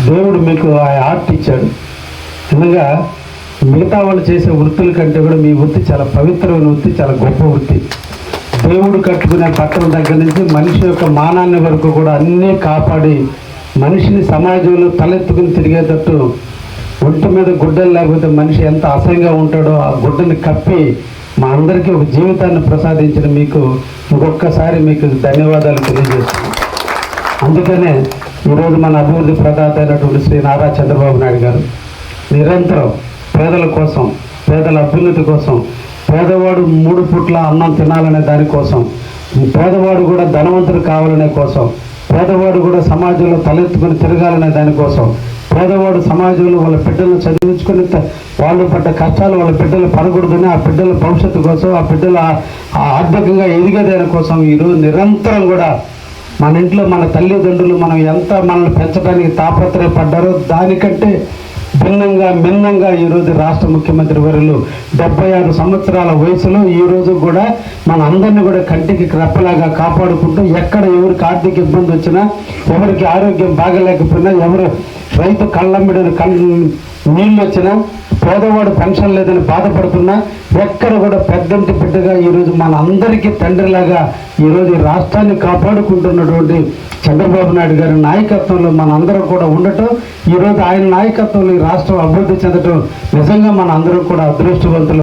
దేవుడు మీకు ఆ ఆర్ట్ ఇచ్చాడు. నిజంగా మిగతా వాళ్ళు చేసే వృత్తుల కంటే కూడా మీ వృత్తి చాలా పవిత్రమైన వృత్తి, చాలా గొప్ప వృత్తి. దేవుడు కట్టుకునే బట్టల దగ్గర నుంచి మనిషి యొక్క మానాన్ని వరకు కూడా అన్నీ కాపాడి మనిషిని సమాజంలో తలెత్తుకుని తిరిగేటట్టు, ఒంటి మీద గుడ్డలు లేకపోతే మనిషి ఎంత అసహ్యంగా ఉంటాడో ఆ గుడ్డని కప్పి మా అందరికీ ఒక జీవితాన్ని ప్రసాదించిన మీకు ఇంకొకసారి మీకు ధన్యవాదాలు తెలియజేస్తున్నాను. అందుకనే ఈరోజు మన అభివృద్ధి ప్రదాత అయినటువంటి శ్రీ నారా చంద్రబాబు నాయుడు గారు నిరంతరం పేదల కోసం, పేదల అభ్యున్నతి కోసం, పేదవాడు 3 పూట్ల అన్నం తినాలనే దానికోసం, పేదవాడు కూడా ధనవంతుడు కావాలనే కోసం, పేదవాడు కూడా సమాజంలో తలెత్తుకుని తిరగాలనే దానికోసం, పేదవాడు సమాజంలో వాళ్ళ బిడ్డలను చదివించుకొని వాళ్ళు పడ్డ కష్టాలు వాళ్ళ బిడ్డలు పడకూడదని, ఆ బిడ్డల భవిష్యత్తు కోసం, ఆ బిడ్డల ఆర్థికంగా ఎదిగేదాని కోసం ఈరోజు నిరంతరం కూడా మన ఇంట్లో మన తల్లిదండ్రులు మనం ఎంత మనల్ని పెంచడానికి తాపత్రయపడ్డారో దానికంటే మిన్నంగా ఈరోజు రాష్ట్ర ముఖ్యమంత్రి వర్యులు 76 సంవత్సరాల వయసులో ఈరోజు కూడా మన అందరినీ కూడా కంటికి రెప్పలాగా కాపాడుకుంటూ, ఎక్కడ ఎవరికి ఆర్థిక ఇబ్బంది వచ్చినా, ఎవరికి ఆరోగ్యం బాగలేకపోయినా, ఎవరు రైతు కళ్ళమ్మిడని నీళ్ళు వచ్చినా, పేదవాడు పెన్షన్ లేదని బాధపడుతున్నా, ఎక్కడ కూడా పెద్దంటి బిడ్డగా ఈరోజు మన అందరికీ తండ్రిలాగా ఈరోజు ఈ రాష్ట్రాన్ని కాపాడుకుంటున్నటువంటి చంద్రబాబు నాయుడు గారి నాయకత్వంలో మన అందరం కూడా ఉండటం, ఈరోజు ఆయన నాయకత్వంలో ఈ రాష్ట్రం అభివృద్ధి చెందటం నిజంగా మన అందరం కూడా అదృష్టవంతులు.